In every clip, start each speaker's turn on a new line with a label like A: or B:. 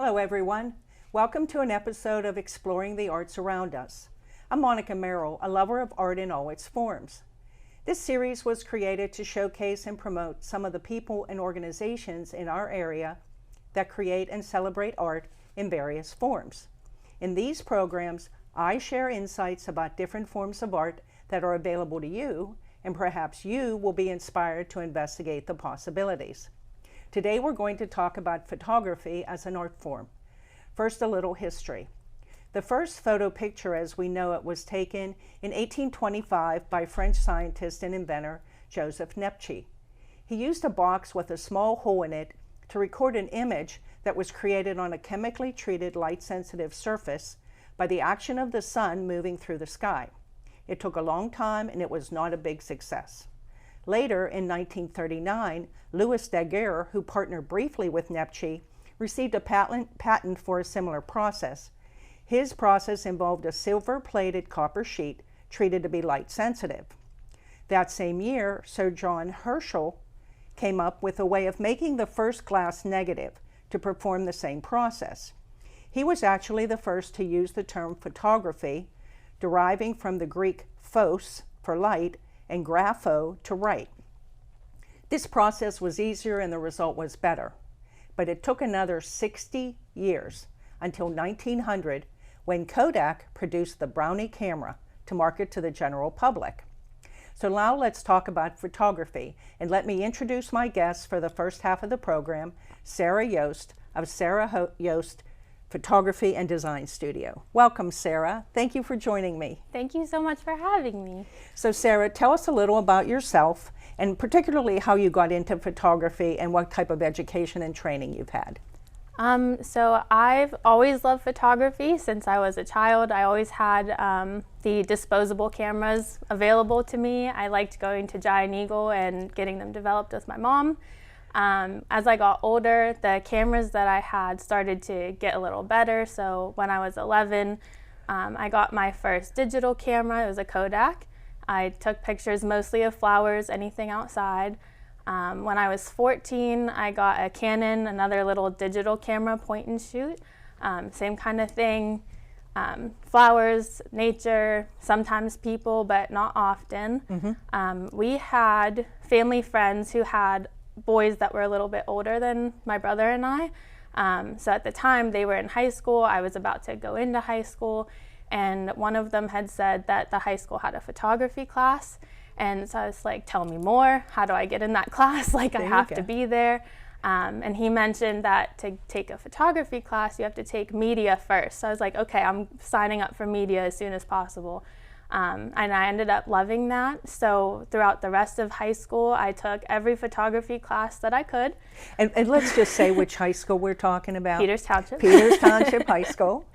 A: Hello everyone. Welcome to an episode of Exploring the Arts Around Us. I'm Monica Merrell, a lover of art in all its forms. This series was created to showcase and promote some of the people and organizations in our area that create and celebrate art in various forms. In these programs, I share insights about different forms of art that are available to you, and perhaps you will be inspired to investigate the possibilities. Today we're going to talk about photography as an art form. First, a little history. The first photo picture as we know it was taken in 1825 by French scientist and inventor Joseph Nepci. He used a box with a small hole in it to record an image that was created on a chemically treated light-sensitive surface by the action of the sun moving through the sky. It took a long time and it was not a big success. Later, in 1939, Louis Daguerre, who partnered briefly with Nepci, received a patent for a similar process. His process involved a silver-plated copper sheet treated to be light-sensitive. That same year, Sir John Herschel came up with a way of making the first glass negative to perform the same process. He was actually the first to use the term photography, deriving from the Greek phos for light and grapho to write. This process was easier and the result was better, but it took another 60 years until 1900 when Kodak produced the Brownie camera to market to the general public. So now let's talk about photography, and let me introduce my guests for the first half of the program, Sarah Yoest of Sarah Yoest Photography and Design Studio. Welcome, Sarah. Thank you for joining me.
B: Thank you so much for having me.
A: So Sarah, tell us a little about yourself and particularly how you got into photography and what type of education and training you've had.
B: So I've always loved photography since I was a child. I always had the disposable cameras available to me. I liked going to Giant Eagle and getting them developed with my mom. As I got older, the cameras that I had started to get a little better. So when I was 11, I got my first digital camera. It was a Kodak. I took pictures mostly of flowers, anything outside. When I was 14, I got a Canon, another little digital camera, point and shoot. Same kind of thing. Flowers, nature, sometimes people, but not often. Mm-hmm. We had family friends who had boys that were a little bit older than my brother and I. So at the time they were in high school, I was about to go into high school, and one of them had said that the high school had a photography class. And so I was like, tell me more, how do I get in that class? Like I have to be there. And he mentioned that to take a photography class, you have to take media first. So I was like, okay, I'm signing up for media as soon as possible. And I ended up loving that. So throughout the rest of high school, I took every photography class that I could.
A: And let's just say which high school we're talking about.
B: Peters Township.
A: Peters Township High School,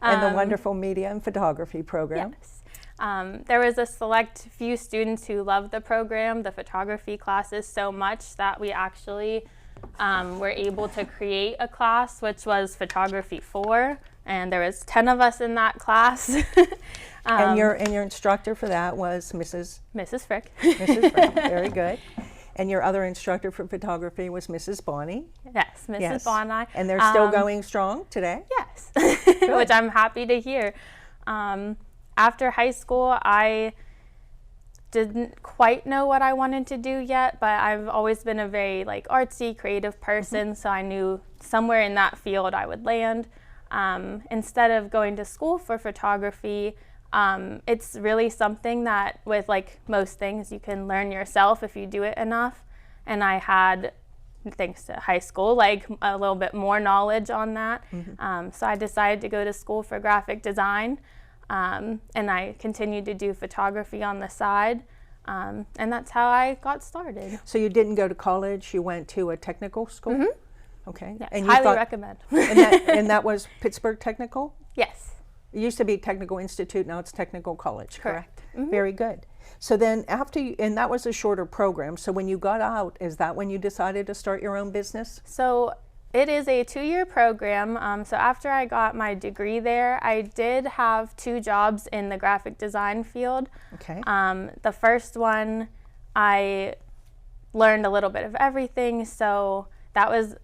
A: and the wonderful media and photography program.
B: Yes. There was a select few students who loved the program, the photography classes, so much that we actually were able to create a class, which was Photography 4. And there was 10 of us in that class.
A: And your instructor for that was
B: Mrs. Frick.
A: Mrs. Frick, very good. And your other instructor for photography was Mrs. Bonnie.
B: Yes, Mrs. Bonnie.
A: And they're still going strong today?
B: Yes, which I'm happy to hear. After high school, I didn't quite know what I wanted to do yet, but I've always been a very artsy, creative person, so I knew somewhere in that field I would land. Instead of going to school for photography, it's really something that with most things you can learn yourself if you do it enough. And I had, thanks to high school, a little bit more knowledge on that. Mm-hmm. So I decided to go to school for graphic design, and I continued to do photography on the side. And that's how I got started.
A: So you didn't go to college, you went to a technical school?
B: Mm-hmm.
A: Okay.
B: Yes,
A: and
B: highly recommend.
A: and that was Pittsburgh Technical?
B: Yes.
A: It used to be Technical Institute, now it's Technical College, correct?
B: Mm-hmm.
A: Very good. So then after you, and that was a shorter program, so when you got out, is that when you decided to start your own business?
B: So it is a 2-year program. So after I got my degree there, I did have 2 jobs in the graphic design field.
A: Okay.
B: The first one, I learned a little bit of everything, so that was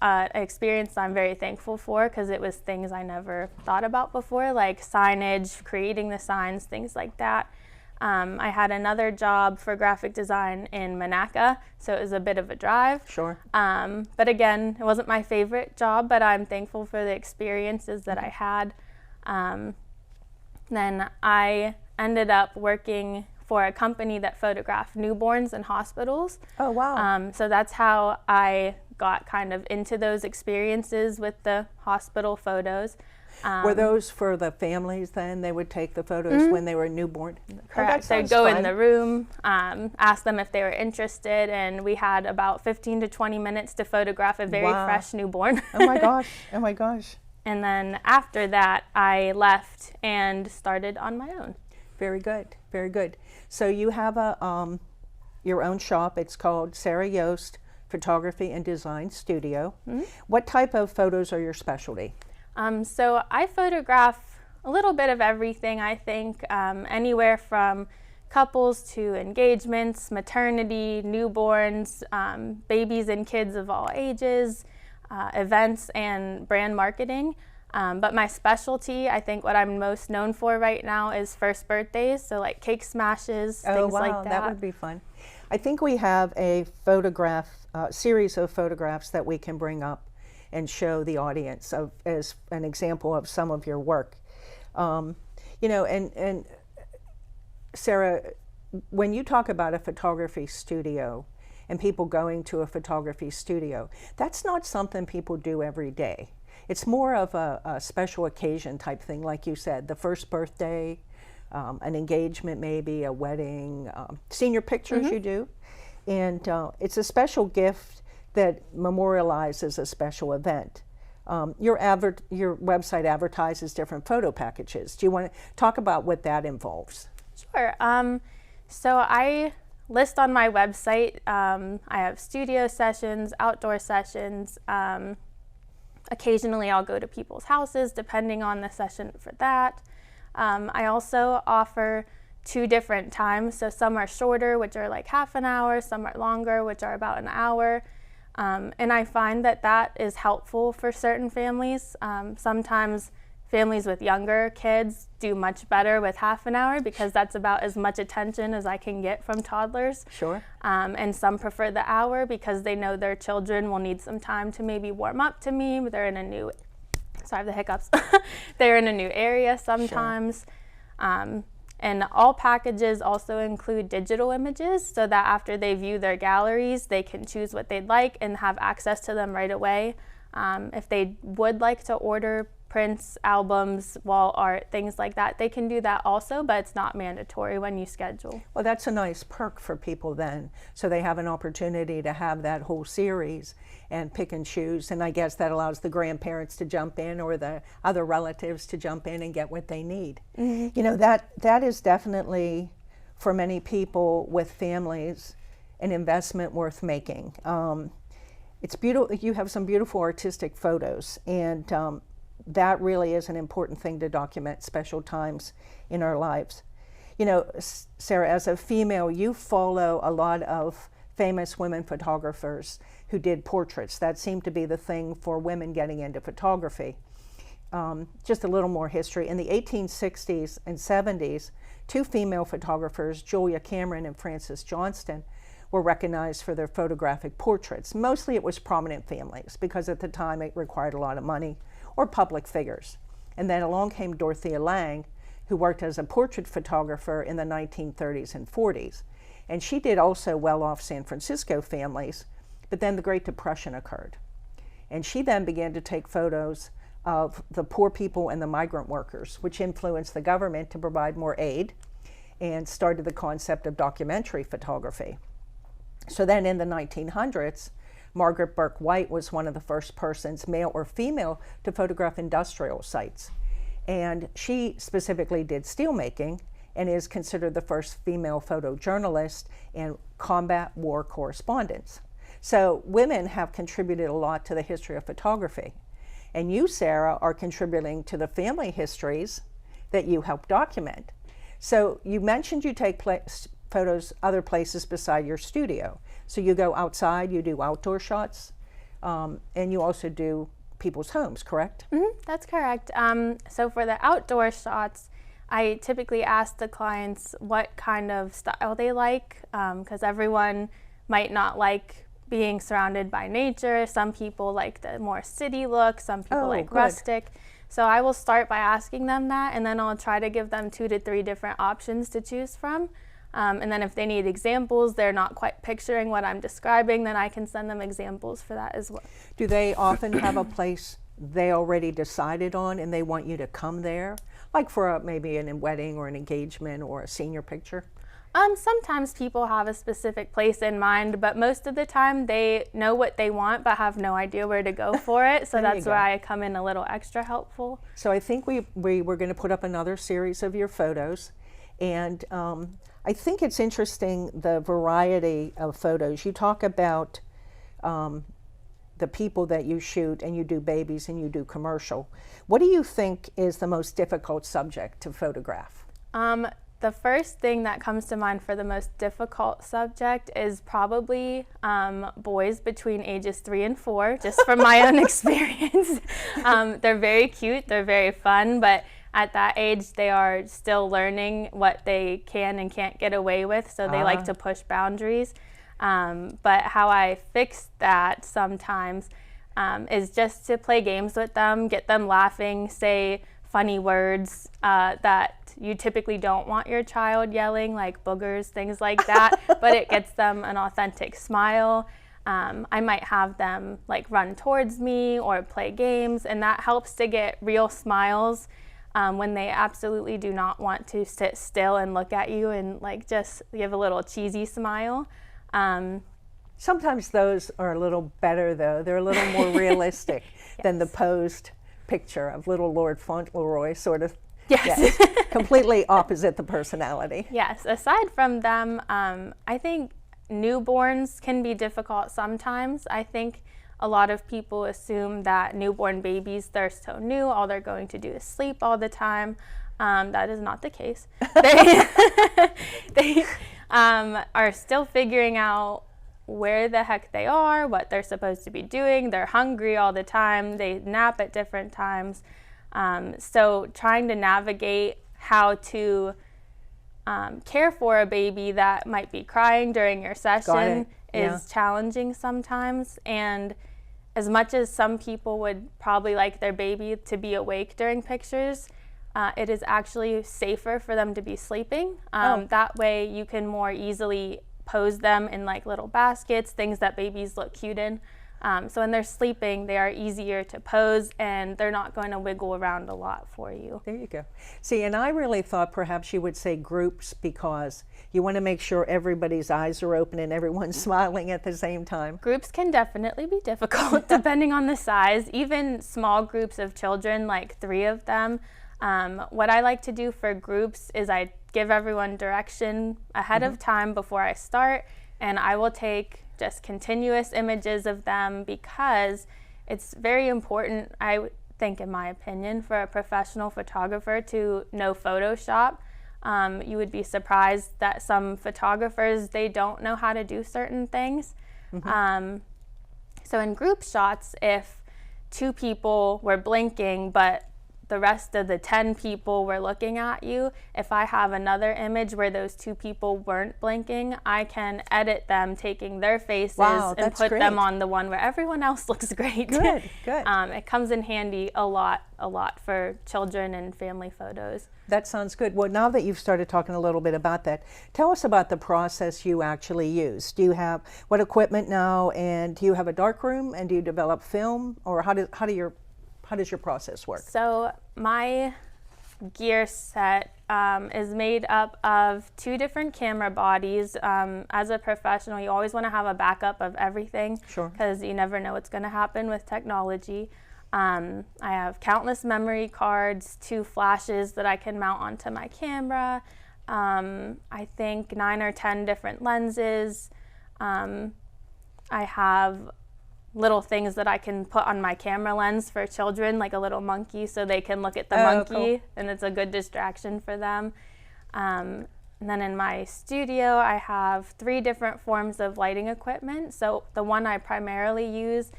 B: an experience I'm very thankful for, because it was things I never thought about before, like signage, creating the signs, things like that. I had another job for graphic design in Monaca, so it was a bit of a drive.
A: Sure.
B: But again, it wasn't my favorite job, but I'm thankful for the experiences that I had. Then I ended up working for a company that photographed newborns in hospitals.
A: Oh, wow.
B: So that's how I got kind of into those experiences with the hospital photos.
A: Were those for the families then? They would take the photos when they were newborn?
B: Correct. They'd go in the room, ask them if they were interested, and we had about 15 to 20 minutes to photograph a very fresh newborn.
A: Oh my gosh, oh my gosh.
B: And then after that, I left and started on my own.
A: Very good, very good. So you have a your own shop. It's called Sarah Yoest Photography and Design Studio. What type of photos are your specialty?
B: So I photograph a little bit of everything, I think, anywhere from couples to engagements, maternity, newborns, babies and kids of all ages, events and brand marketing. But my specialty, I think what I'm most known for right now is first birthdays, so like cake smashes, things like that.
A: That would be fun. I think we have a series of photographs that we can bring up and show the audience as an example of some of your work. You know, and Sarah, when you talk about a photography studio and people going to a photography studio, that's not something people do every day. It's more of a special occasion type thing, like you said, the first birthday, an engagement maybe, a wedding, senior pictures you do. And it's a special gift that memorializes a special event. Your website advertises different photo packages. Do you want to talk about what that involves?
B: Sure. So I list on my website, I have studio sessions, outdoor sessions. Occasionally I'll go to people's houses depending on the session for that. I also offer 2 different times. So some are shorter, which are like half an hour, some are longer, which are about an hour. And I find that that is helpful for certain families. Sometimes families with younger kids do much better with half an hour because that's about as much attention as I can get from toddlers.
A: Sure.
B: And some prefer the hour because they know their children will need some time to maybe warm up to me. They're in a new, sorry, I have the hiccups. They're in a new area sometimes. Sure. And all packages also include digital images so that after they view their galleries, they can choose what they'd like and have access to them right away. If they would like to order prints, albums, wall art, things like that, they can do that also, but it's not mandatory when you schedule.
A: Well, that's a nice perk for people then. So they have an opportunity to have that whole series and pick and choose. And I guess that allows the grandparents to jump in or the other relatives to jump in and get what they need. You know, that is definitely, for many people with families, an investment worth making. It's beautiful. You have some beautiful artistic photos, and that really is an important thing to document special times in our lives. You know, Sarah, as a female, you follow a lot of famous women photographers who did portraits. That seemed to be the thing for women getting into photography. Just a little more history. In the 1860s and 70s, 2 female photographers, Julia Cameron and Frances Johnston, were recognized for their photographic portraits. Mostly it was prominent families because at the time it required a lot of money, or public figures. And then along came Dorothea Lange, who worked as a portrait photographer in the 1930s and 40s. And she did also well-off San Francisco families, but then the Great Depression occurred. And she then began to take photos of the poor people and the migrant workers, which influenced the government to provide more aid and started the concept of documentary photography. So then in the 1900s, Margaret Burke White was one of the first persons, male or female, to photograph industrial sites. And she specifically did steelmaking and is considered the first female photojournalist and combat war correspondence. So women have contributed a lot to the history of photography. And you, Sarah, are contributing to the family histories that you help document. So you mentioned you take photos other places beside your studio. So you go outside, you do outdoor shots. and you also do people's homes, correct?
B: That's correct. So for the outdoor shots, I typically ask the clients what kind of style they like, because everyone might not like being surrounded by nature. Some people like the more city look, some people like rustic. So I will start by asking them that, and then I'll try to give them 2 to 3 different options to choose from. And then if they need examples, they're not quite picturing what I'm describing, then I can send them examples for that as well.
A: Do they often have a place they already decided on and they want you to come there? Like for maybe a wedding or an engagement or a senior picture?
B: Sometimes people have a specific place in mind, but most of the time they know what they want but have no idea where to go for it. So that's where I come in a little extra helpful.
A: So I think we were going to put up another series of your photos, and I think it's interesting the variety of photos. You talk about the people that you shoot, and you do babies and you do commercial. What do you think is the most difficult subject to photograph?
B: The first thing that comes to mind for the most difficult subject is probably boys between ages 3 and 4, just from my own experience. They're very cute, they're very fun, but at that age they are still learning what they can and can't get away with, so they like to push boundaries. But how I fix that sometimes is just to play games with them, get them laughing, say funny words that you typically don't want your child yelling, like boogers, things like that, but it gets them an authentic smile. I might have them like run towards me or play games, and that helps to get real smiles when they absolutely do not want to sit still and look at you and like just give a little cheesy smile.
A: Sometimes those are a little better though. They're a little more realistic than the posed picture of little Lord Fauntleroy, sort of. Yes. Completely opposite the personality.
B: Yes. Aside from them, I think newborns can be difficult sometimes. I think a lot of people assume that newborn babies, they're so new, all they're going to do is sleep all the time. That is not the case. They are still figuring out where the heck they are, what they're supposed to be doing. They're hungry all the time. They nap at different times. So trying to navigate how to care for a baby that might be crying during your session is challenging sometimes. And as much as some people would probably like their baby to be awake during pictures, it is actually safer for them to be sleeping. That way you can more easily pose them in like little baskets, things that babies look cute in. So when they're sleeping, they are easier to pose and they're not going to wiggle around a lot for you.
A: There you go. See, and I really thought perhaps you would say groups because you want to make sure everybody's eyes are open and everyone's smiling at the same time.
B: Groups can definitely be difficult depending on the size. Even small groups of children, like 3 of them. What I like to do for groups is I give everyone direction ahead of time before I start, and I will take just continuous images of them because it's very important, I think, in my opinion, for a professional photographer to know Photoshop. You would be surprised that some photographers, they don't know how to do certain things. So in group shots, if 2 people were blinking but the rest of the 10 people were looking at you, if I have another image where those 2 people weren't blinking, I can edit them taking their faces and put them on the one where everyone else looks great.
A: Good, good.
B: It comes in handy a lot for children and family photos.
A: That sounds good. Well, now that you've started talking a little bit about that, tell us about the process you actually use. Do you have what equipment now, and do you have a darkroom, and do you develop film, or how does your process work?
B: So my gear set is made up of 2 different camera bodies. As a professional, you always want to have a backup of everything because you never know what's going to happen with technology. I have countless memory cards, 2 flashes that I can mount onto my camera. I think 9 or 10 different lenses. I have little things that I can put on my camera lens for children, like a little monkey, so they can look at the monkey, and it's a good distraction for them. And then in my studio, I have 3 different forms of lighting equipment. So the one I primarily use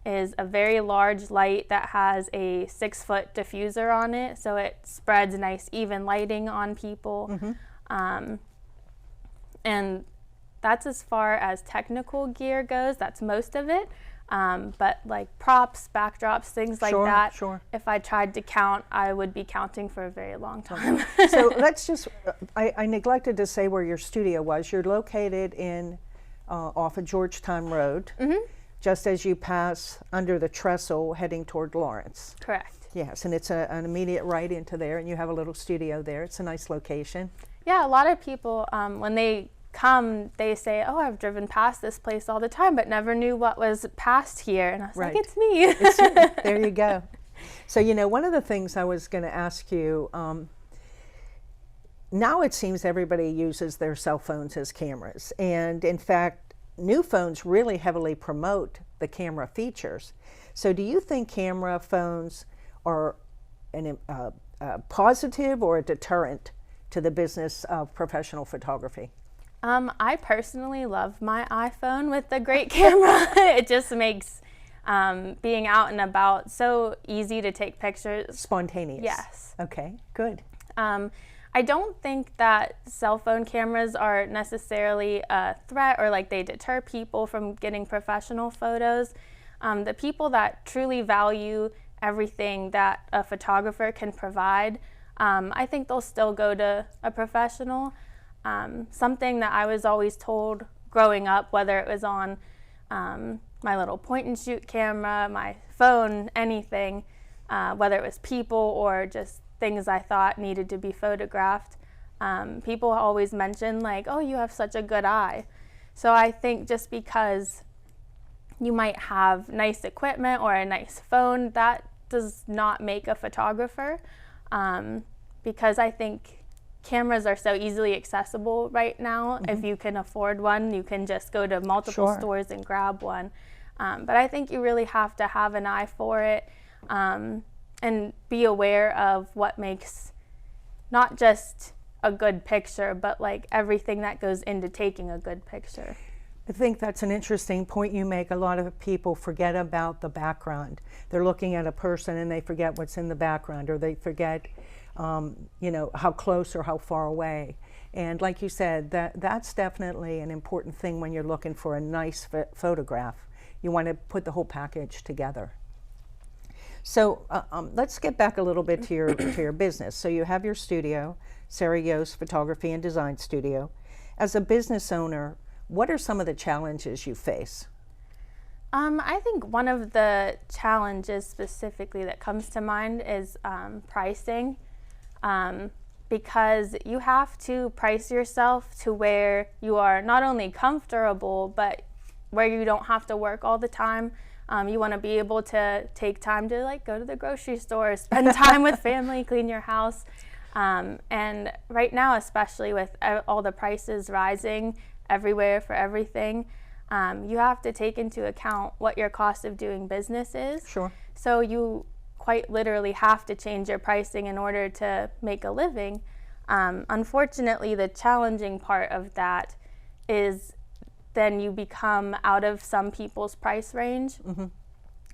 B: is a very large light that has a 6-foot diffuser on it, so it spreads nice even lighting on people. And that's as far as technical gear goes. That's most of it. But like props, backdrops, things like that, if I tried to count, I would be counting for a very long time.
A: So let's just, I neglected to say where your studio was. You're located in off of Georgetown Road, just as you pass under the trestle heading toward Lawrence.
B: Correct.
A: Yes, and it's an immediate right into there, and you have a little studio there. It's a nice location.
B: Yeah, a lot of people, when they come, they say, oh, I've driven past this place all the time, but never knew what was past here. And I was like, it's me.
A: It's you. There you go. So, you know, one of the things I was going to ask you, now it seems everybody uses their cell phones as cameras. And in fact, new phones really heavily promote the camera features. So do you think camera phones are a positive or a deterrent to the business of professional photography?
B: I personally love my iPhone with the great camera. It just makes being out and about so easy to take pictures.
A: Spontaneous.
B: Yes.
A: Okay, good.
B: I don't think that cell phone cameras are necessarily a threat or like they deter people from getting professional photos. The people that truly value everything that a photographer can provide, I think they'll still go to a professional. Something that I was always told growing up, whether it was on my little point and shoot camera, my phone, anything, whether it was people or just things I thought needed to be photographed, people always mention like, oh, you have such a good eye. So I think just because you might have nice equipment or a nice phone, that does not make a photographer, because I think cameras are so easily accessible right now. If you can afford one, you can just go to multiple stores and grab one. But I think you really have to have an eye for it, and be aware of what makes not just a good picture, but like everything that goes into taking a good picture.
A: I think that's an interesting point you make. A lot of people forget about the background. They're looking at a person and they forget what's in the background, or they forget you know, how close or how far away. And like you said, that's definitely an important thing when you're looking for a nice photograph. You want to put the whole package together. So let's get back a little bit to your business. So you have your studio, Sarah Yoest Photography and Design Studio. As a business owner, what are some of the challenges you face?
B: I think one of the challenges specifically that comes to mind is pricing. Because you have to price yourself to where you are not only comfortable, but where you don't have to work all the time. You want to be able to take time to like go to the grocery store, spend time with family, clean your house. And right now, especially with all the prices rising everywhere for everything, you have to take into account what your cost of doing business is.
A: Sure.
B: So you quite literally have to change your pricing in order to make a living. Unfortunately, the challenging part of that is then you become out of some people's price range.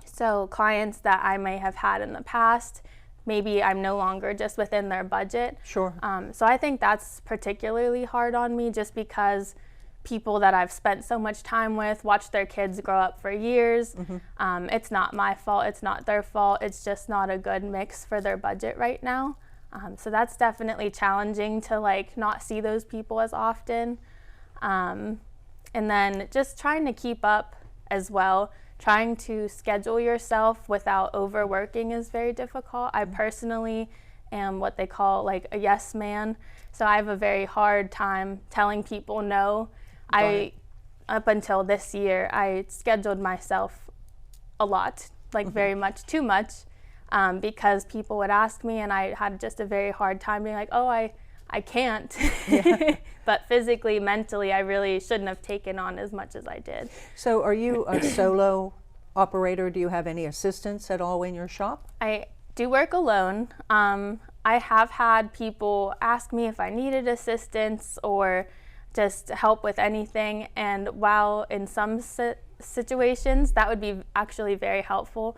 B: So clients that I may have had in the past, maybe I'm no longer just within their budget.
A: Sure.
B: So I think that's particularly hard on me, just because people that I've spent so much time with, watched their kids grow up for years. It's not my fault, it's not their fault, it's just not a good mix for their budget right now. So that's definitely challenging to like not see those people as often. And then just trying to keep up as well. Trying to schedule yourself without overworking is very difficult. I personally am what they call like a yes man. So I have a very hard time telling people no. Up until this year, I scheduled myself a lot, like very much too much, because people would ask me and I had just a very hard time being like, oh, I can't. But physically, mentally, I really shouldn't have taken on as much as I did.
A: So are you a solo operator? Do you have any assistants at all in your shop?
B: I do work alone. I have had people ask me if I needed assistance or just help with anything, and while in some situations, that would be actually very helpful.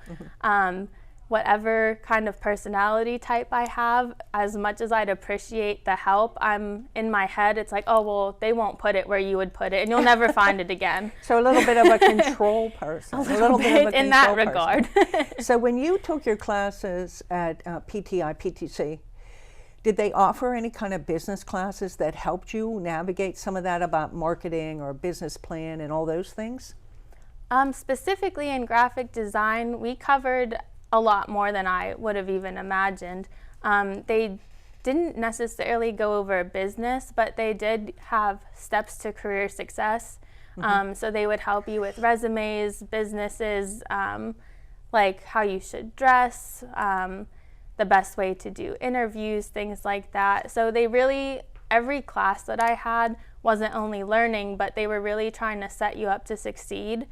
B: Whatever kind of personality type I have, as much as I'd appreciate the help, I'm in my head, it's like, oh, well, they won't put it where you would put it, and you'll never find it again.
A: So a little bit of a control person.
B: A little bit of a in that regard.
A: So when you took your classes at PTC, did they offer any kind of business classes that helped you navigate some of that about marketing or business plan and all those things?
B: Specifically in graphic design, we covered a lot more than I would have even imagined. They didn't necessarily go over business, but they did have steps to career success. So they would help you with resumes, businesses, like how you should dress, the best way to do interviews, things like that. So they really, every class that I had wasn't only learning, but they were really trying to set you up to succeed.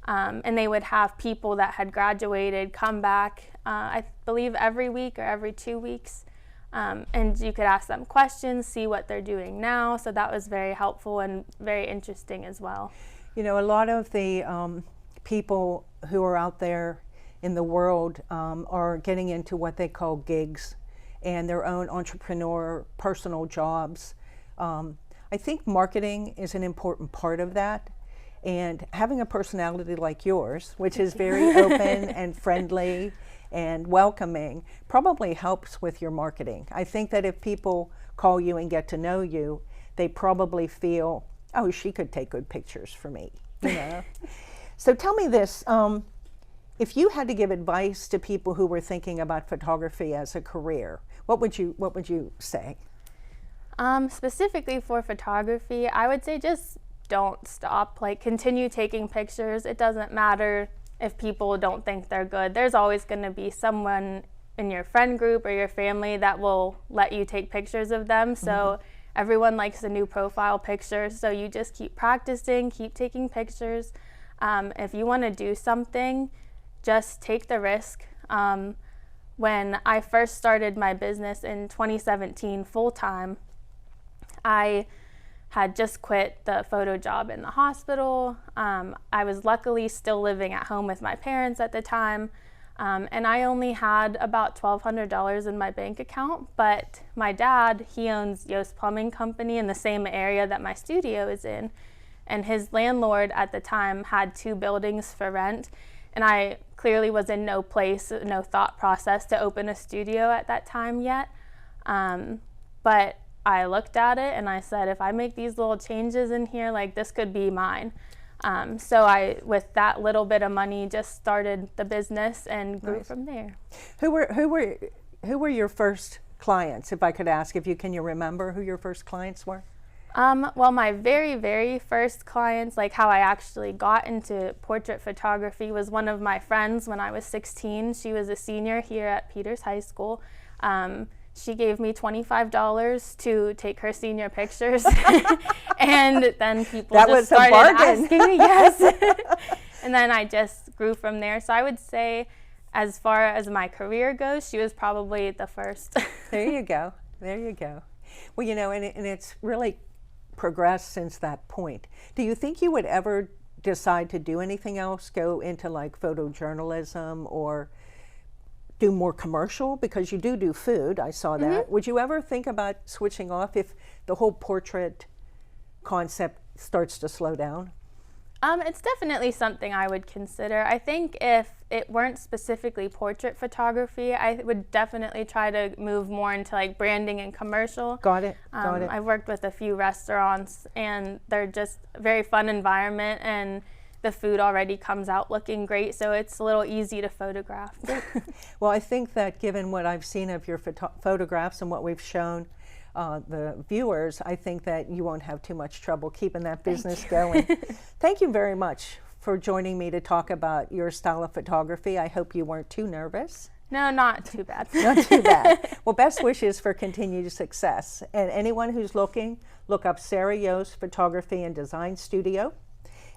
B: And they would have people that had graduated come back, I believe every week or every 2 weeks. And you could ask them questions, see what they're doing now. So that was very helpful and very interesting as well.
A: You know, a lot of the people who are out there in the world are getting into what they call gigs and their own entrepreneur personal jobs. I think marketing is an important part of that, and having a personality like yours, which is very open and friendly and welcoming, probably helps with your marketing. I think that if people call you and get to know you, they probably feel, oh, she could take good pictures for me, you know. So tell me this, if you had to give advice to people who were thinking about photography as a career, what would you say?
B: Specifically for photography, I would say just don't stop. Like, continue taking pictures. It doesn't matter if people don't think they're good. There's always going to be someone in your friend group or your family that will let you take pictures of them. So everyone likes a new profile picture. So you just keep practicing, keep taking pictures. If you want to do something, just take the risk. When I first started my business in 2017 full-time, I had just quit the photo job in the hospital. I was luckily still living at home with my parents at the time, and I only had about $1,200 in my bank account, but my dad, he owns Yoest Plumbing Company in the same area that my studio is in, and his landlord at the time had 2 buildings for rent, and I clearly was in no place, no thought process to open a studio at that time yet, but I looked at it and I said, if I make these little changes in here, like, this could be mine. So I, with that little bit of money, just started the business and grew from there.
A: Who were your first clients, if I could ask, can you remember who your first clients were?
B: Well, my very, very first clients, like how I actually got into portrait photography, was one of my friends when I was 16. She was a senior here at Peters High School. She gave me $25 to take her senior pictures, and then people just started asking me, yes. And then I just grew from there. So I would say, as far as my career goes, she was probably the first.
A: There you go. There you go. Well, you know, and it's really progressed since that point. Do you think you would ever decide to do anything else, go into like photojournalism or do more commercial? Because you do food, I saw that. Would you ever think about switching off if the whole portrait concept starts to slow down?
B: It's definitely something I would consider. I think if it weren't specifically portrait photography, I would definitely try to move more into like branding and commercial.
A: Got it.
B: I've worked with a few restaurants, and they're just a very fun environment, and the food already comes out looking great, so it's a little easy to photograph.
A: Well, I think that given what I've seen of your photographs and what we've shown the viewers, I think that you won't have too much trouble keeping that business going. Thank you very much for joining me to talk about your style of photography. I hope you weren't too nervous.
B: No, not too bad.
A: Not too bad. Well, best wishes for continued success. And anyone who's looking, look up Sarah Yoest Photography and Design Studio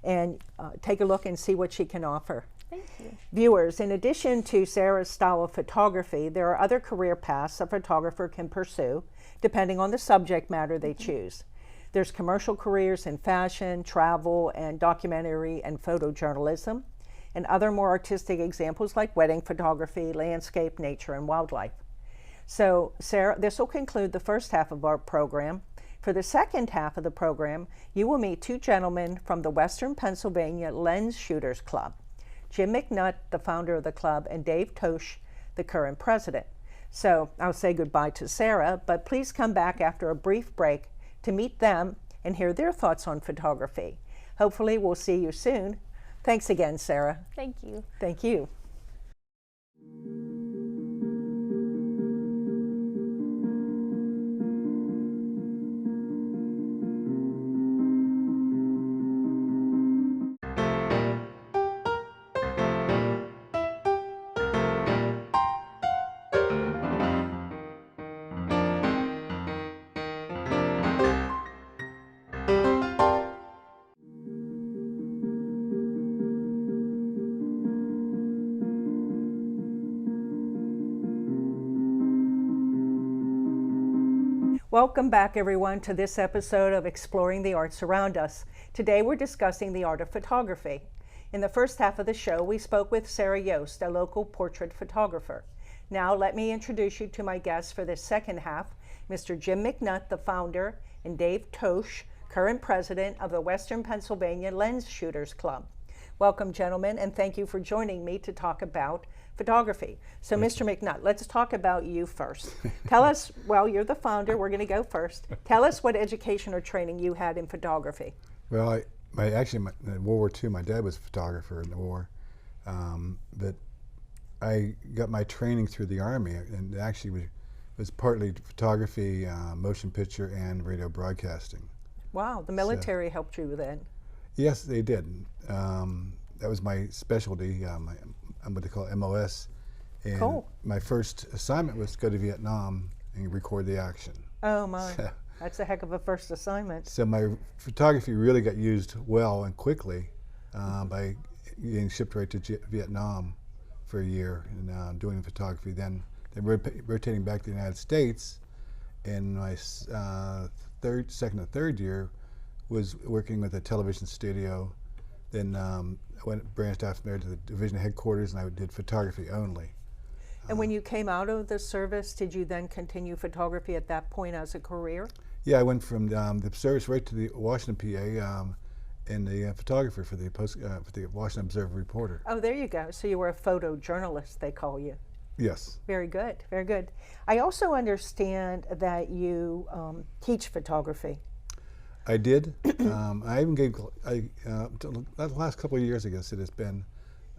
A: and take a look and see what she can offer.
B: Thank you.
A: Viewers, in addition to Sarah's style of photography, there are other career paths a photographer can pursue depending on the subject matter they choose. There's commercial careers in fashion, travel, and documentary and photojournalism, and other more artistic examples like wedding photography, landscape, nature, and wildlife. So, Sarah, this will conclude the first half of our program. For the second half of the program, you will meet two gentlemen from the Western Pennsylvania Lensshooters Club, Jim McNutt, the founder of the club, and Dave Tauch, the current president. So I'll say goodbye to Sarah, but please come back after a brief break to meet them and hear their thoughts on photography. Hopefully we'll see you soon. Thanks again, Sarah.
B: Thank you.
A: Thank you. Welcome back, everyone, to this episode of Exploring the Arts Around Us. Today we're discussing the art of photography. In the first half of the show, we spoke with Sarah Yoest, a local portrait photographer. Now let me introduce you to my guests for this second half, Mr. Jim McNutt, the founder, and Dave Tauch, current president of the Western Pennsylvania Lensshooters Club. Welcome, gentlemen, and thank you for joining me to talk about photography. So, Mr. McNutt, let's talk about you first. Tell us, well, you're the founder, we're going to go first. Tell us what education or training you had in photography.
C: Well, in World War II, my dad was a photographer in the war, but I got my training through the Army, and it actually was partly photography, motion picture, and radio broadcasting.
A: Wow, the military helped you then.
C: Yes, they did. That was my specialty. I'm what they call MOS. And
A: cool.
C: My first assignment was to go to Vietnam and record the action.
A: Oh my, that's a heck of a first assignment.
C: So my photography really got used well and quickly by getting shipped right to Vietnam for a year and doing photography. Then rotating back to the United States, in my second or third year, was working with a television studio. Then I branched out from there to the division headquarters, and I did photography only.
A: And when you came out of the service, did you then continue photography at that point as a career?
C: Yeah, I went from the service right to the Washington, PA, and the photographer for the Washington Observer Reporter.
A: Oh, there you go. So you were a photojournalist, they call you.
C: Yes.
A: Very good, very good. I also understand that you teach photography.
C: I did. I even gave, the last couple of years, I guess it has been,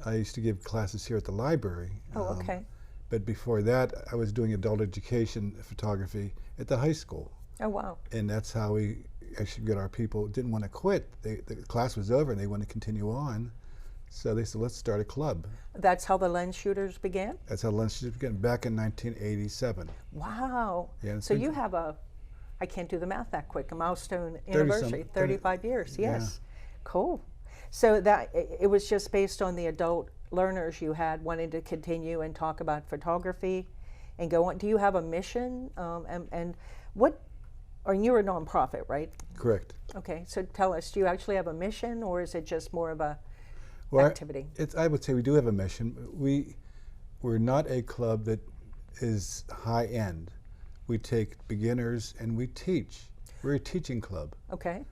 C: I used to give classes here at the library.
A: Oh, okay.
C: But before that, I was doing adult education photography at the high school.
A: Oh, wow.
C: And that's how we actually got our people, didn't want to quit. The class was over and they wanted to continue on. So they said, let's start a club.
A: That's how the Lensshooters began?
C: That's how Lensshooters began, back in 1987.
A: Wow.
C: Yeah,
A: so you have I can't do the math that quick, a milestone anniversary, 35 years, yes. Yeah. Cool. So that it was just based on the adult learners you had wanting to continue and talk about photography and go on. Do you have a mission? And what, or you're a nonprofit, right?
C: Correct.
A: Okay, so tell us, do you actually have a mission, or is it just more of a activity?
C: I would say we do have a mission. We're not a club that is high end. We take beginners and we teach. We're a teaching club.
A: Okay.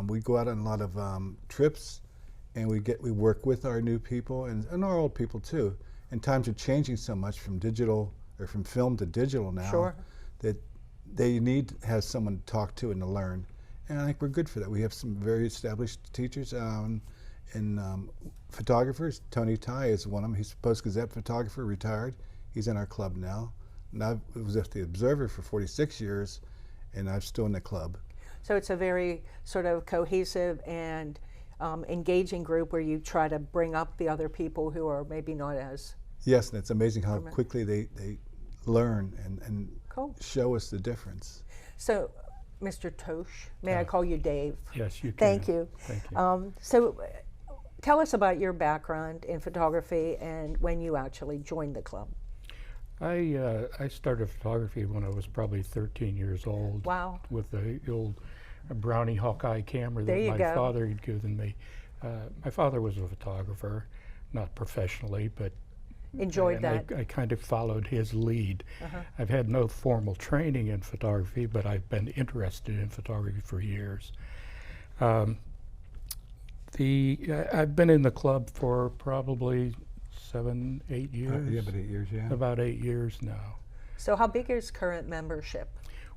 C: We go out on a lot of trips, and we work with our new people and our old people too. And times are changing so much from digital or from film to digital now.
A: Sure.
C: That they need to have someone to talk to and to learn. And I think we're good for that. We have some very established teachers and photographers. Tony Ty is one of them. He's a Post-Gazette photographer, retired. He's in our club now. And I was at the Observer for 46 years, and I'm still in the club. So
A: it's a very sort of cohesive and engaging group where you try to bring up the other people who are maybe not as...
C: Yes, and it's amazing how quickly they learn and
A: cool.
C: Show us the difference.
A: So, Mr. Tauch, may I call you Dave?
D: Yes, you can.
A: Thank you.
D: Thank you.
A: So, tell us about your background in photography and when you actually joined the club.
D: I started photography when I was probably 13 years old.
A: Wow.
D: With the old Brownie Hawkeye camera
A: There
D: that
A: you
D: my
A: go.
D: father had given me. My father was a photographer, not professionally, but
A: Enjoyed
D: and
A: that.
D: I kind of followed his lead. I've had no formal training in photography, but I've been interested in photography for years. I've been in the club for probably 7, 8 years.
C: Yeah, about 8 years, yeah.
D: About 8 years now.
A: So how big is current membership?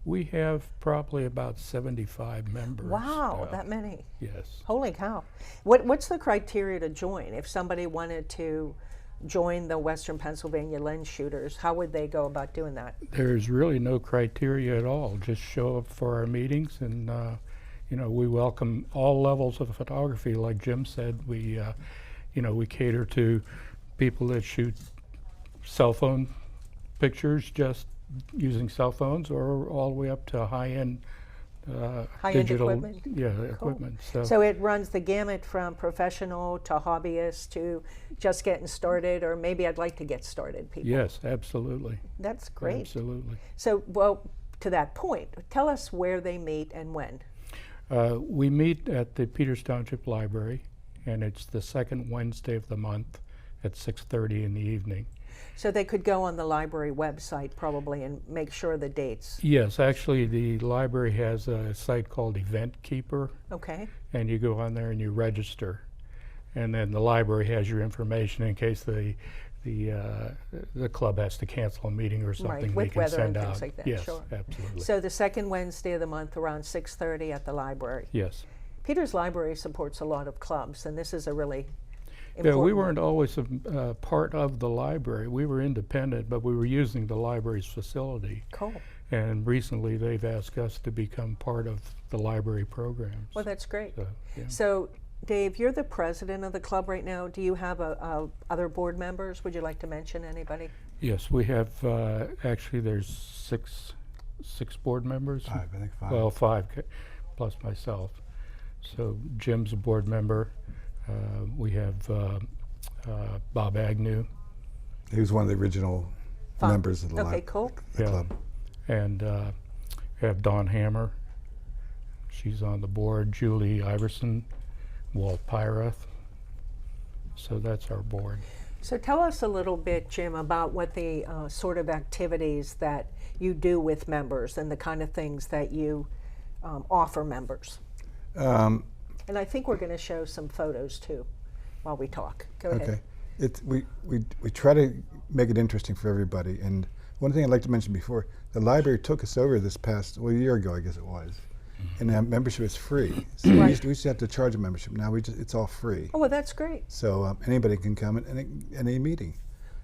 D: We have probably about 75 members.
A: Wow,
D: now.
A: that many.
D: Yes.
A: Holy cow. What's the criteria to join? If somebody wanted to join the Western Pennsylvania Lensshooters, how would they go about doing that?
D: There's really no criteria at all. Just show up for our meetings, and we welcome all levels of photography. Like Jim said, we cater to people that shoot cell phone pictures, just using cell phones, or all the way up to high-end
A: High-end
D: digital
A: equipment?
D: equipment.
A: So it runs the gamut from professional to hobbyist to just getting started, or maybe I'd like to get started people.
D: Yes, absolutely.
A: That's great.
D: Absolutely.
A: So, well, to that point, tell us where they meet and when.
D: We meet at the Peters Township Library, and it's the second Wednesday of the month at 6:30 in the evening.
A: So they could go on the library website probably and make sure the dates.
D: Yes, actually the library has a site called Event Keeper,
A: Okay.
D: and you go on there and you register. And then the library has your information in case the club has to cancel a meeting or something.
A: Right,
D: they
A: with
D: can
A: weather
D: send
A: and
D: out.
A: things like that,
D: Yes,
A: sure.
D: absolutely.
A: So the second Wednesday of the month around 6:30 at the library.
D: Yes.
A: Peters Library supports a lot of clubs, and this is a really
D: Yeah,
A: important
D: we weren't always a part of the library. We were independent, but we were using the library's facility.
A: Cool.
D: And recently they've asked us to become part of the library programs.
A: Well, that's great.
D: So, yeah.
A: So, Dave, you're the president of the club right now. Do you have other board members? Would you like to mention anybody?
D: Yes, we have, actually there's six board members.
C: 5, I think 5.
D: Well, 5 plus myself. So Jim's a board member. We have Bob Agnew.
C: He was one of the original
A: Fun.
C: members of the
A: Okay, cool.
C: the
D: Yeah.
C: club.
D: And we have Dawn Hammer. She's on the board. Julie Iverson, Walt Pyrath. So that's our board.
A: So tell us a little bit, Jim, about what the sort of activities that you do with members and the kind of things that you offer members. And I think we're going to show some photos too while we talk. Go ahead.
C: Okay. We try to make it interesting for everybody. And one thing I'd like to mention before, the library took us over this past, a year ago, I guess it was. And that membership is free. So we used to have to charge a membership. Now it's all free.
A: Oh, well, that's great.
C: So anybody can come at any meeting.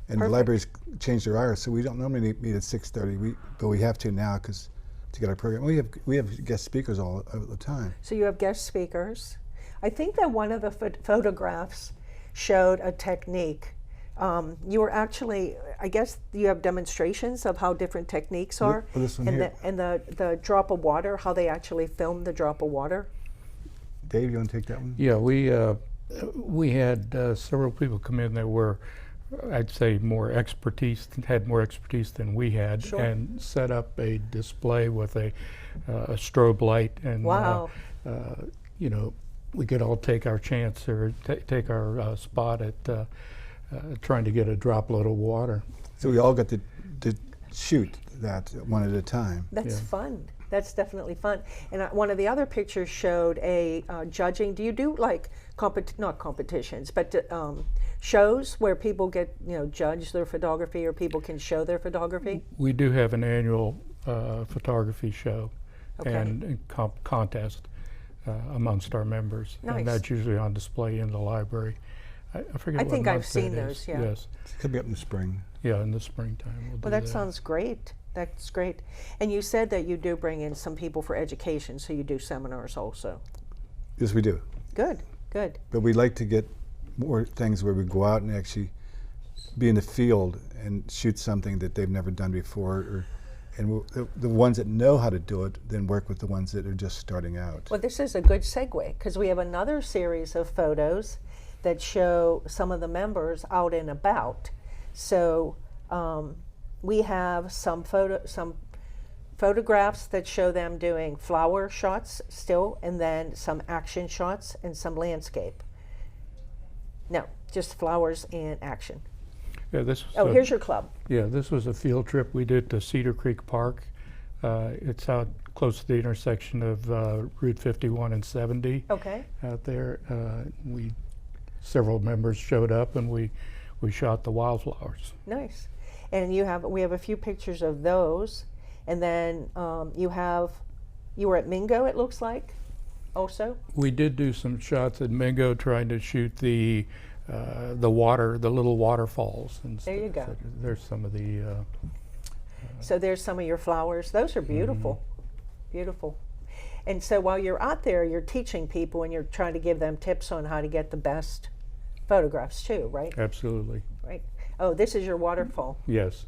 C: And
A: Perfect.
C: the library's changed their hours, so we don't normally meet at 6:30, but we have to now to get our program. We have guest speakers all the time.
A: So you have guest speakers. I think that one of the photographs showed a technique. You were actually, I guess you have demonstrations of how different techniques are.
C: Well, this one
A: and
C: here.
A: The drop of water, how they actually filmed the drop of water.
C: Dave, you want to take that one?
D: Yeah, we had several people come in that were, I'd say, had more expertise than we had,
A: Sure.
D: and set up a display with a strobe light, and
A: Wow.
D: we could all take our chance or take our spot at trying to get a droplet of water.
C: So we all got to shoot that one at a time.
A: That's
D: Yeah.
A: fun. That's definitely fun. And one of the other pictures showed a judging. Do you do like not competitions, but shows where people get judge their photography, or people can show their photography?
D: We do have an annual photography show
A: Okay.
D: and contest amongst our members,
A: Nice.
D: and that's usually on display in the library. I forget
A: I
D: what
A: think I've
D: month
A: seen
D: that
A: those,
D: is.
A: yeah.
D: Yes,
C: It could be up in the spring.
D: yeah, in the springtime. We'll
A: Well,
D: do
A: that sounds great. That's great. And you said that you do bring in some people for education, so you do seminars also.
C: Yes, we do.
A: Good, good.
C: But we like to get more things where we go out and actually be in the field and shoot something that they've never done before, and the ones that know how to do it then work with the ones that are just starting out.
A: Well, this is a good segue, because we have another series of photos that show some of the members out and about. So we have some photos photographs that show them doing flower shots still, and then some action shots and some landscape. No, just flowers and action.
D: Yeah, this was
A: Here's your club.
D: Yeah, this was a field trip we did to Cedar Creek Park. It's out close to the intersection of Route 51 and 70.
A: Okay.
D: Out there, several members showed up, and we shot the wildflowers.
A: Nice. And we have a few pictures of those, and then you were at Mingo, it looks like, also.
D: We did do some shots at Mingo, trying to shoot the little waterfalls and stuff.
A: There you go.
D: So there's some of the.
A: So there's some of your flowers. Those are beautiful, beautiful. And so while you're out there, you're teaching people and you're trying to give them tips on how to get the best photographs too, right?
D: Absolutely.
A: Right. Oh, this is your waterfall.
D: Yes.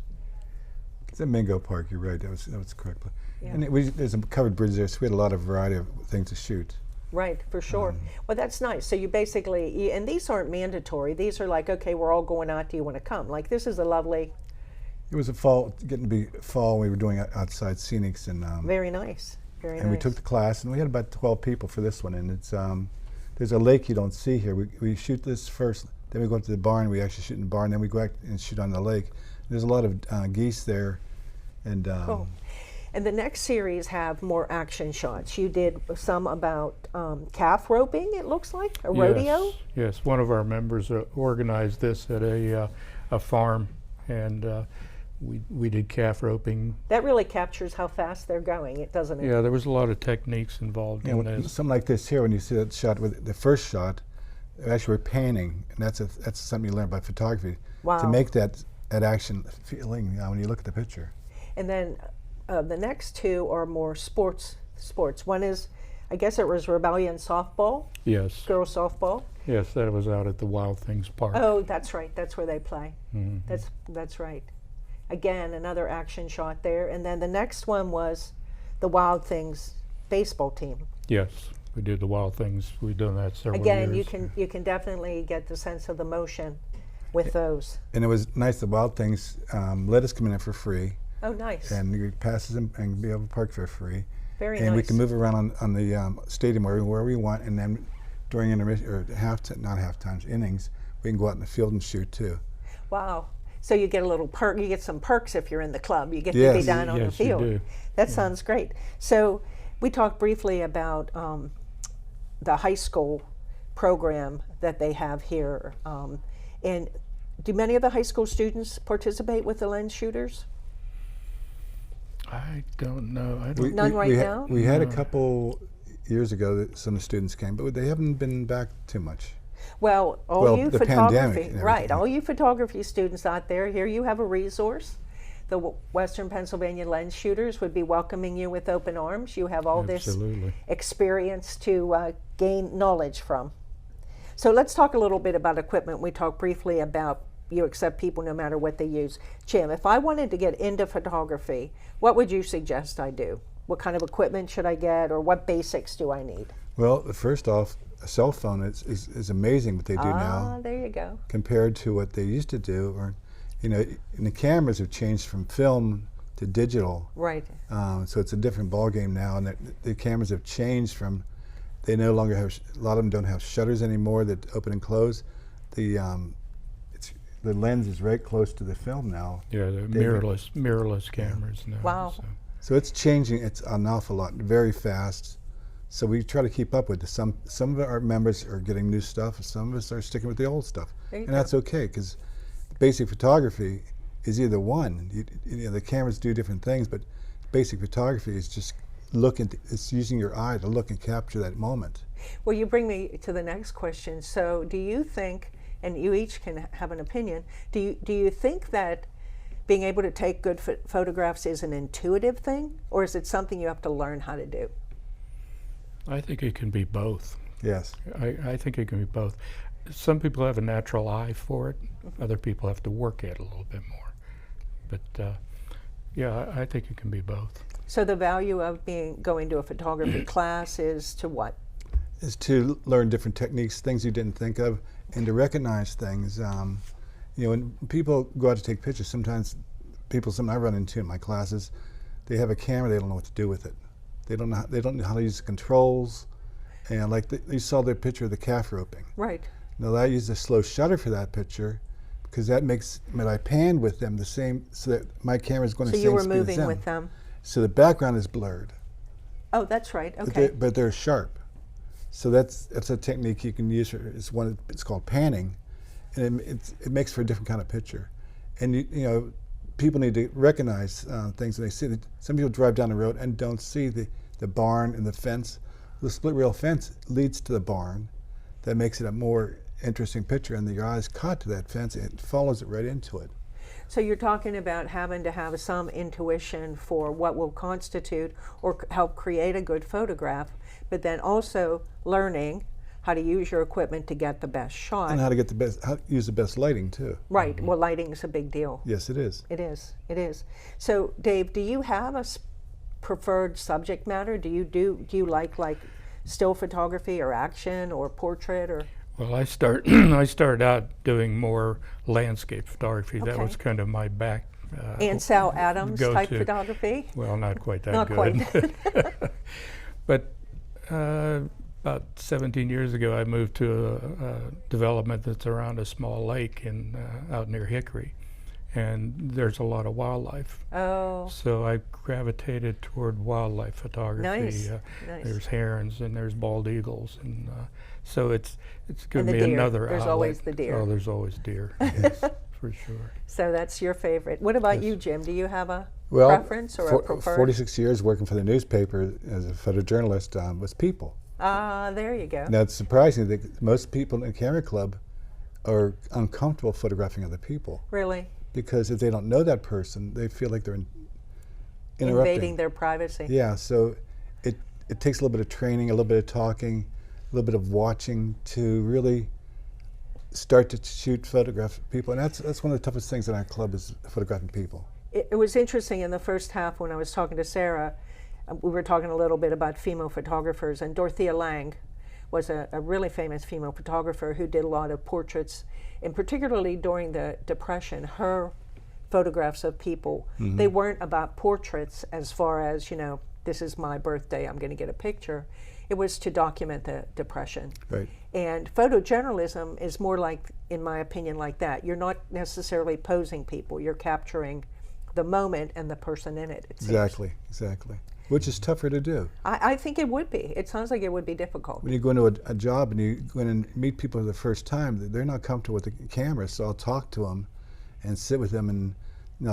C: It's at Mingo Park. You're right. That was correct.
A: Yeah.
C: And there's a covered bridge there, so we had a lot of variety of things to shoot.
A: Right, for sure. Well, that's nice. So you basically, and these aren't mandatory. These are like, okay, we're all going out. Do you want to come? Like, this is a lovely.
C: It was getting to be fall. We were doing outside scenics, and
A: Very nice. Very
C: and
A: nice.
C: we took the class, and we had about 12 people for this one. And it's there's a lake you don't see here. We shoot this first, then we go up to the barn. We actually shoot in the barn, then we go back and shoot on the lake. There's a lot of geese there, and
A: Cool. And the next series have more action shots. You did some about calf roping, it looks like, a rodeo.
D: Yes, one of our members organized this at a farm, and we did calf roping.
A: That really captures how fast they're going, doesn't it?
D: Yeah, there was a lot of techniques involved in this.
C: something like this here. When you see that shot with the first shot, actually we're panning, and that's something you learn by photography.
A: Wow.
C: To make that action feeling when you look at the picture.
A: And then the next two are more sports. One is, I guess it was Rebellion softball,
D: Yes.
A: girls softball.
D: Yes, that was out at the Wild Things Park.
A: Oh, that's right. That's where they play.
D: Mhm.
A: That's right. Again, another action shot there. And then the next one was the Wild Things baseball team.
D: Yes, we did the Wild Things. We've done that several
A: Again,
D: years.
A: you can definitely get the sense of the motion with those.
C: And it was nice. The Wild Things let us come in for free,
A: Oh, nice.
C: and you could pass them and be able to park for free.
A: Very
C: And
A: nice.
C: we can move around on the stadium where we want, and then during intermission or not half times, innings, we can go out in the field and shoot too.
A: Wow. So you get a little perk. You get some perks if you're in the club. You get to be
C: Yes.
A: down on the
D: Yes, you
A: field.
D: do.
A: That sounds great. So we talked briefly about the high school program that they have here. And do many of the high school students participate with the Lensshooters?
D: I don't know. I don't.
A: None right now?
C: We had a couple years ago that some of the students came, but they haven't been back too much.
A: Well, all
C: Well,
A: you
C: the
A: photography,
C: pandemic and
A: right?
C: everything.
A: All you photography students out there, here you have a resource. The Western Pennsylvania Lensshooters would be welcoming you with open arms. You have all this
D: Absolutely.
A: experience to gain knowledge from. So let's talk a little bit about equipment. We talked briefly about you accept people no matter what they use. Jim, if I wanted to get into photography, what would you suggest I do? What kind of equipment should I get, or what basics do I need?
C: Well, first off, a cell phone is amazing what they do now
A: There you go.
C: compared to what they used to do. Or, and the cameras have changed from film to digital.
A: Right.
C: So it's a different ball game now, and the cameras have changed from. They no longer have. A lot of them don't have shutters anymore that open and close. The lens is right close to the film now.
D: Yeah, the mirrorless cameras now.
A: Wow.
C: So it's changing. It's an awful lot, very fast. So we try to keep up with it. Some of our members are getting new stuff, and some of us are sticking with the old stuff,
A: There you
C: and
A: go.
C: that's okay because basic photography is either one. The cameras do different things, but basic photography is just it's using your eye to look and capture that moment.
A: Well, you bring me to the next question. So do you think, and you each can have an opinion, do you think that being able to take good photographs is an intuitive thing, or is it something you have to learn how to do?
D: I think it can be both.
C: Yes.
D: I think it can be both. Some people have a natural eye for it. Other people have to work at it a little bit more. But yeah, I think it can be both.
A: So the value of going to a photography class is to what?
C: Is to learn different techniques, things you didn't think of, and to recognize things. When people go out to take pictures, sometimes I run into in my classes, they have a camera, they don't know what to do with it. They don't know how to use the controls. And like you saw their picture of the calf roping.
A: Right.
C: Now I used a slow shutter for that picture because that makes, when I pan with them the same, so that my camera is going the
A: So
C: same
A: you were
C: speed as
A: moving
C: them.
A: with them.
C: So the background is blurred.
A: Oh, that's right. Okay.
C: But they're sharp. So that's a technique you can use. It's called panning, and it makes for a different kind of picture. And you know, people need to recognize things when they see that. Some people drive down the road and don't see the barn and the fence. The split rail fence leads to the barn. That makes it a more interesting picture, and your eyes caught to that fence, it follows it right into it.
A: So you're talking about having to have some intuition for what will constitute or help create a good photograph, but then also learning how to use your equipment to get the best shot.
C: And how to use the best lighting too.
A: Right. Well, lighting is a big deal.
C: Yes, it is.
A: It is. It is. So, Dave, do you have a preferred subject matter? Do you like still photography or action or portrait or?
D: Well, I started out doing more landscape photography. That was kind of my back.
A: Ansel Adams type
D: go-to.
A: photography?
D: Well, not quite that
A: Not
D: good.
A: quite.
D: But about 17 years ago, I moved to a development that's around a small lake out near Hickory, and there's a lot of wildlife.
A: Oh.
D: So I gravitated toward wildlife photography.
A: Nice. Nice.
D: There's herons and there's bald eagles, and so it's given
A: And
D: me
A: the deer.
D: another
A: There's
D: outlet.
A: always the deer.
D: Oh, there's always deer. Yes, for sure.
A: So that's your favorite. What about
C: Yes.
A: you, Jim? Do you have a
C: Well,
A: preference or a preferred?
C: 46 years working for the newspaper as a photojournalist was people.
A: Ah, there you go.
C: Now it's surprising that most people in the camera club are uncomfortable photographing other people
A: Really?
C: because if they don't know that person, they feel like they're interrupting.
A: Invading their privacy.
C: Yeah, so it takes a little bit of training, a little bit of talking, a little bit of watching to really start to photograph people, and that's one of the toughest things in our club is photographing people.
A: It was interesting in the first half when I was talking to Sarah. We were talking a little bit about female photographers, and Dorothea Lange was a really famous female photographer who did a lot of portraits, and particularly during the Depression, her photographs of people, they weren't about portraits as far as, this is my birthday, I'm going to get a picture. It was to document the Depression.
C: Right.
A: And photojournalism is more like, in my opinion, like that. You're not necessarily posing people, you're capturing the moment and the person in it. Seems.
C: Exactly. Which is tougher to do.
A: I think it would be. It sounds like it would be difficult.
C: When you go into a job and you go in and meet people for the first time, they're not comfortable with the camera, so I'll talk to them and sit with them, and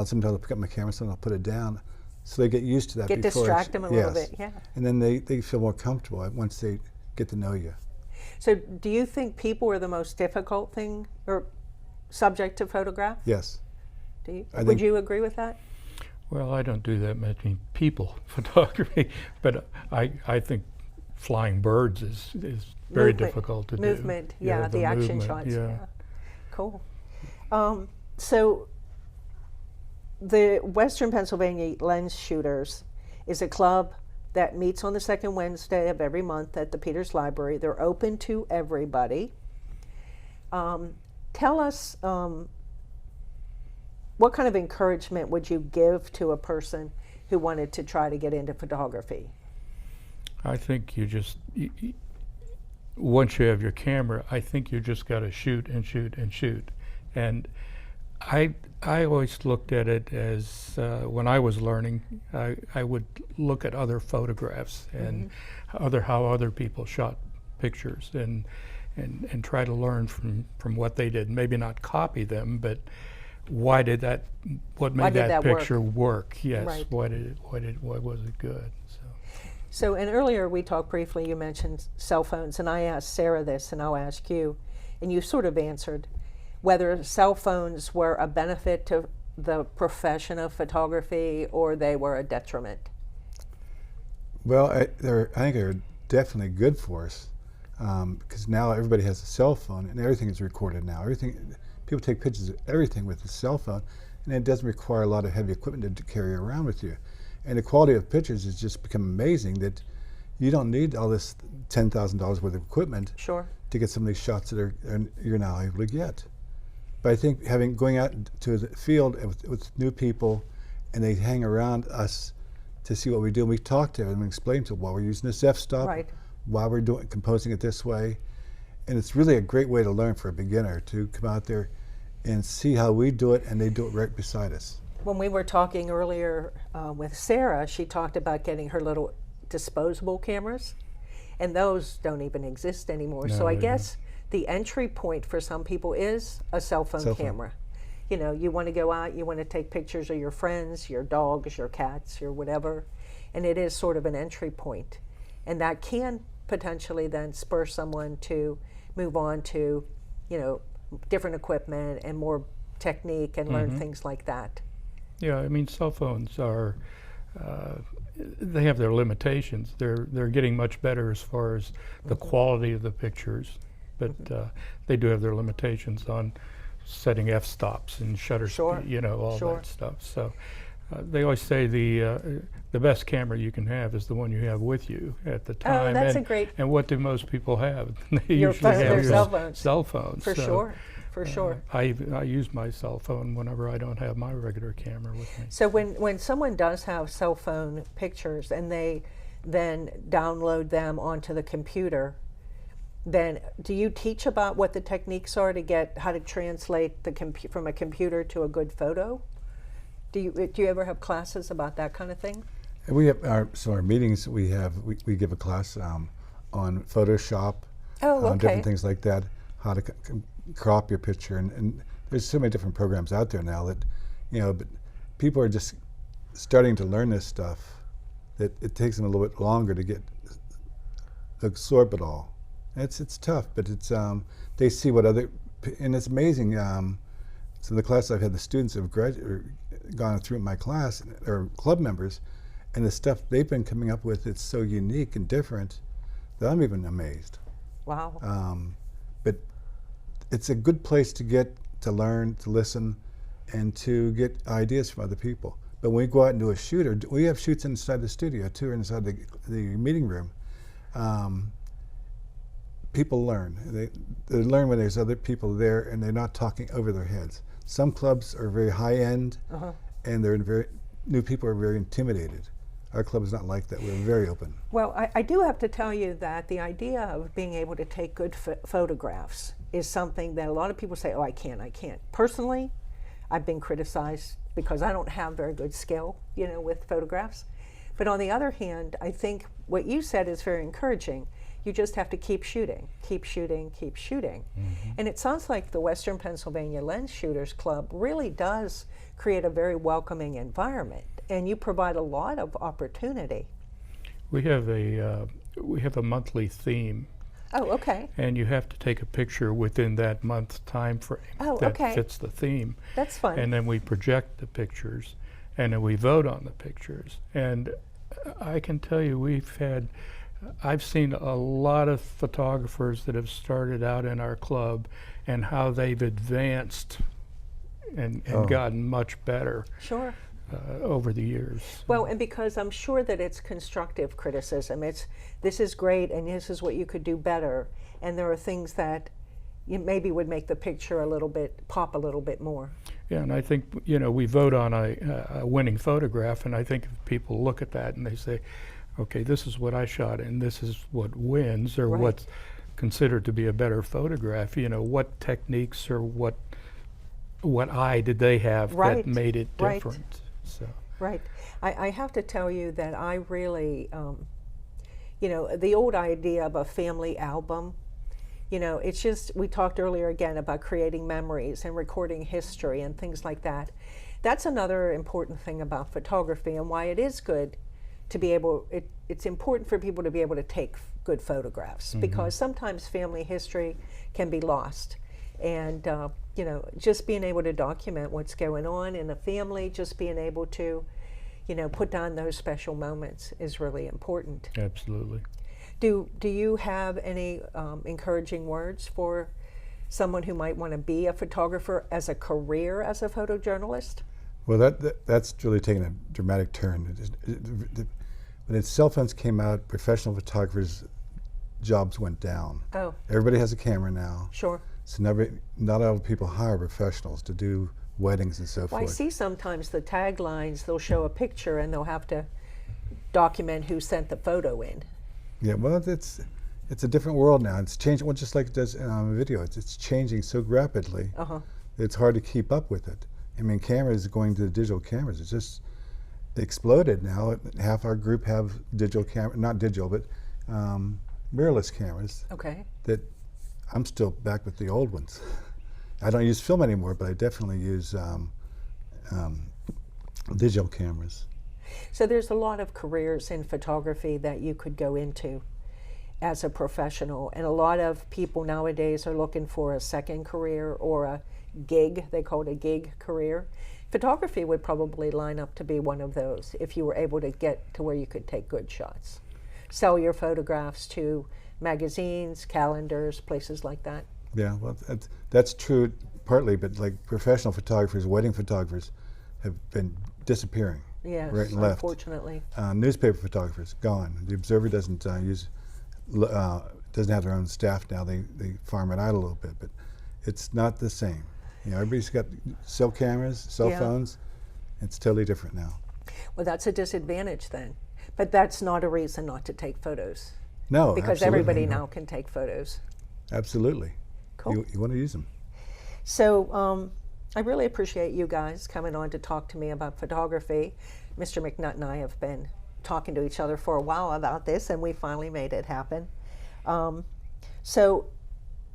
C: sometimes I'll pick up my camera, sometimes I'll put it down, so they get used to that.
A: Distract them a little bit, yeah.
C: And then they feel more comfortable once they get to know you.
A: So do you think people are the most difficult thing or subject to photograph?
C: Yes.
A: Do you?
C: I
A: Would
C: think-
A: you agree with that?
D: Well, I don't do that many people photography, but I think flying birds is very
A: Movement.
D: difficult to do.
A: Movement, yeah, the action
D: movement,
A: shots.
D: yeah.
A: Cool. So the Western Pennsylvania Lensshooters is a club that meets on the second Wednesday of every month at the Peters Library. They're open to everybody. Tell us, what kind of encouragement would you give to a person who wanted to try to get into photography?
D: I think once you have your camera, I think you just got to shoot and shoot and shoot. And I always looked at it as, when I was learning, I would look at other photographs and how other people shot pictures and try to learn from what they did. Maybe not copy them, but what made that picture work? Yes,
A: Right.
D: why was it good?
A: So, and earlier we talked briefly, you mentioned cell phones, and I asked Sarah this, and I'll ask you, and you sort of answered, whether cell phones were a benefit to the profession of photography or they were a detriment.
C: Well, I think they're definitely good for us, because now everybody has a cell phone and everything is recorded now. People take pictures of everything with a cell phone, and it doesn't require a lot of heavy equipment to carry around with you. And the quality of pictures has just become amazing that you don't need all this $10,000 worth of equipment
A: Sure.
C: to get some of these shots that you're now able to get. But I think going out to the field with new people, and they hang around us to see what we do. And we talk to them and explain to them why we're using this f-stop,
A: Right.
C: why we're composing it this way. And it's really a great way to learn for a beginner, to come out there and see how we do it, and they do it right beside us.
A: When we were talking earlier with Sarah, she talked about getting her little disposable cameras, and those don't even exist anymore.
D: No,
A: So I
D: they
A: guess the entry point for some people is a cell phone camera. You know, you want to go out, you want to take pictures of your friends, your dogs, your cats, your whatever, and it is sort of an entry point. And that can potentially then spur someone to move on to, you know, different equipment and more technique and learn things like that.
D: Yeah, I mean, cell phones are, they have their limitations. They're getting much better as far as the quality of the pictures, but they do have their limitations on setting f-stops and shutter speed, you know, all that stuff. So they always say the best camera you can have is the one you have with you at the time.
A: Oh, that's a great.
D: And what do most people have? They
A: Your
D: usually
A: phone,
D: have
A: their
D: your
A: cell phones.
D: cell phones.
A: For
D: So,
A: sure, for sure.
D: I use my cell phone whenever I don't have my regular camera with me.
A: So when someone does have cell phone pictures and they then download them onto the computer, then do you teach about what the techniques are to get how to translate the from a computer to a good photo? Do you ever have classes about that kind of thing?
C: And we have our meetings. We give a class on Photoshop, different things like that, how to crop your picture, and there's so many different programs out there now that, you know, but people are just starting to learn this stuff that it takes them a little bit longer to absorb it all. It's tough, but it's they see what and it's amazing. So the class I've had, the students have gone through my class, or club members, and the stuff they've been coming up with, it's so unique and different that I'm even amazed.
A: Wow.
C: But it's a good place to learn, to listen, and to get ideas from other people. But when we go out and do a shoot, we have shoots inside the studio too, inside the meeting room. People learn. They learn when there's other people there and they're not talking over their heads. Some clubs are very high end, and new people are very intimidated. Our club is not like that. We're very open.
A: Well, I do have to tell you that the idea of being able to take good photographs is something that a lot of people say, oh, I can't. Personally, I've been criticized because I don't have very good skill, you know, with photographs. But on the other hand, I think what you said is very encouraging. You just have to keep shooting, keep shooting, keep shooting. And it sounds like the Western Pennsylvania Lensshooters Club really does create a very welcoming environment, and you provide a lot of opportunity.
D: We have a monthly theme.
A: Oh, okay.
D: And you have to take a picture within that month time frame that fits the theme.
A: That's fun.
D: And then we project the pictures, and then we vote on the pictures. And I can tell you, I've seen a lot of photographers that have started out in our club and how they've advanced and gotten much better.
A: Sure.
D: Over the years.
A: Well, and because I'm sure that it's constructive criticism. This is great and this is what you could do better. And there are things that you maybe would make the picture pop a little bit more.
D: Yeah, and I think, you know, we vote on a winning photograph, and I think if people look at that and they say, okay, this is what I shot and this is what wins, or what's considered to be a better photograph, you know, what techniques or what eye did they have that made it different? So.
A: Right. I have to tell you that I really, you know, the old idea of a family album, you know, it's just, we talked earlier again about creating memories and recording history and things like that. That's another important thing about photography, and why it is good to be able, it's important for people to be able to take good photographs, because sometimes family history can be lost. And you know, just being able to document what's going on in a family, just being able to, you know, put down those special moments is really important.
D: Absolutely.
A: Do you have any encouraging words for someone who might want to be a photographer as a career as a photojournalist?
C: Well, that's really taken a dramatic turn. When cell phones came out, professional photographers' jobs went down.
A: Oh.
C: Everybody has a camera now.
A: Sure.
C: So not all people hire professionals to do weddings and so forth.
A: I see sometimes the taglines, they'll show a picture and they'll have to document who sent the photo in.
C: Yeah, well, it's a different world now. It's changing, well, just like it does video. It's changing so rapidly. It's hard to keep up with it. I mean, cameras going to digital cameras. It's just exploded now. Half our group have digital camera, not digital, but mirrorless cameras.
A: Okay.
C: That I'm still back with the old ones. I don't use film anymore, but I definitely use digital cameras.
A: So there's a lot of careers in photography that you could go into as a professional, and a lot of people nowadays are looking for a second career or a gig. They call it a gig career. Photography would probably line up to be one of those if you were able to get to where you could take good shots. Sell your photographs to magazines, calendars, places like that.
C: Yeah, well, that's true partly, but like professional photographers, wedding photographers have been disappearing.
A: Yes,
C: right and left.
A: Unfortunately.
C: Newspaper photographers gone. The Observer doesn't doesn't have their own staff now. They farm it out a little bit, but it's not the same. You know, everybody's got cell cameras, cell phones. It's totally different now.
A: Well, that's a disadvantage then, but that's not a reason not to take photos.
C: No,
A: because
C: absolutely.
A: everybody now can take photos.
C: Absolutely.
A: Cool.
C: You want to use them.
A: So I really appreciate you guys coming on to talk to me about photography. Mr. McNutt and I have been talking to each other for a while about this, and we finally made it happen. So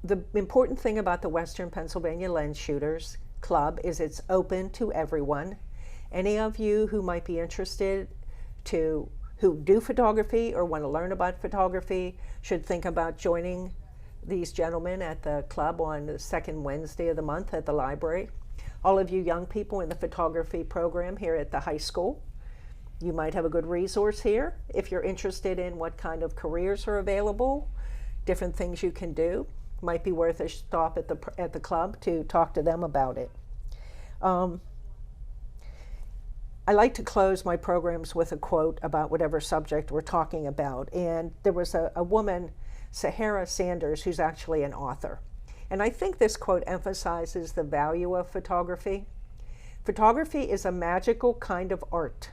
A: the important thing about the Western Pennsylvania Lensshooters Club is it's open to everyone. Any of you who might be interested who do photography or want to learn about photography should think about joining these gentlemen at the club on the second Wednesday of the month at the library. All of you young people in the photography program here at the high school, you might have a good resource here. If you're interested in what kind of careers are available, different things you can do, might be worth a stop at the club to talk to them about it. I like to close my programs with a quote about whatever subject we're talking about. And there was a woman, Sahara Sanders, who's actually an author. And I think this quote emphasizes the value of photography. Photography is a magical kind of art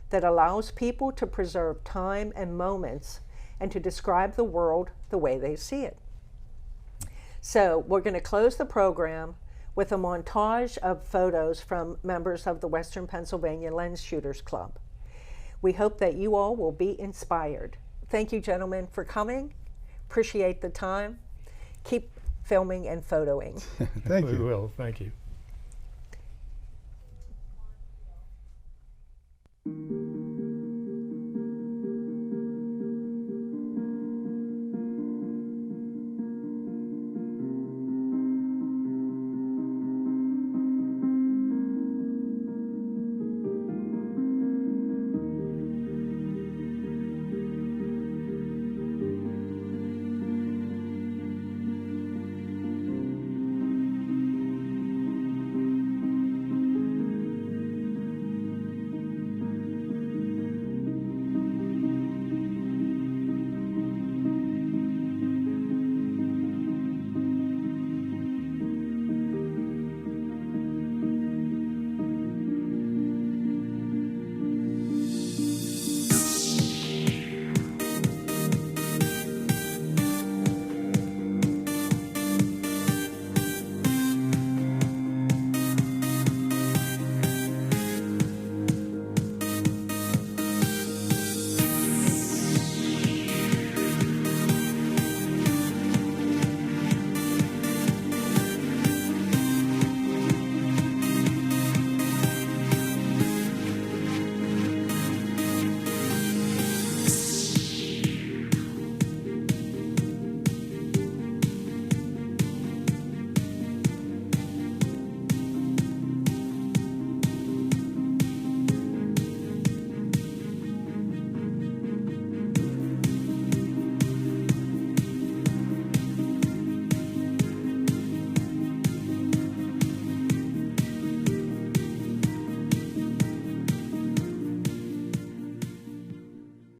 A: that allows people to preserve time and moments and to describe the world the way they see it. So we're going to close the program with a montage of photos from members of the Western Pennsylvania Lensshooters Club. We hope that you all will be inspired. Thank you, gentlemen, for coming. Appreciate the time. Keep filming and photoing.
C: Thank you.
D: We will. Thank you.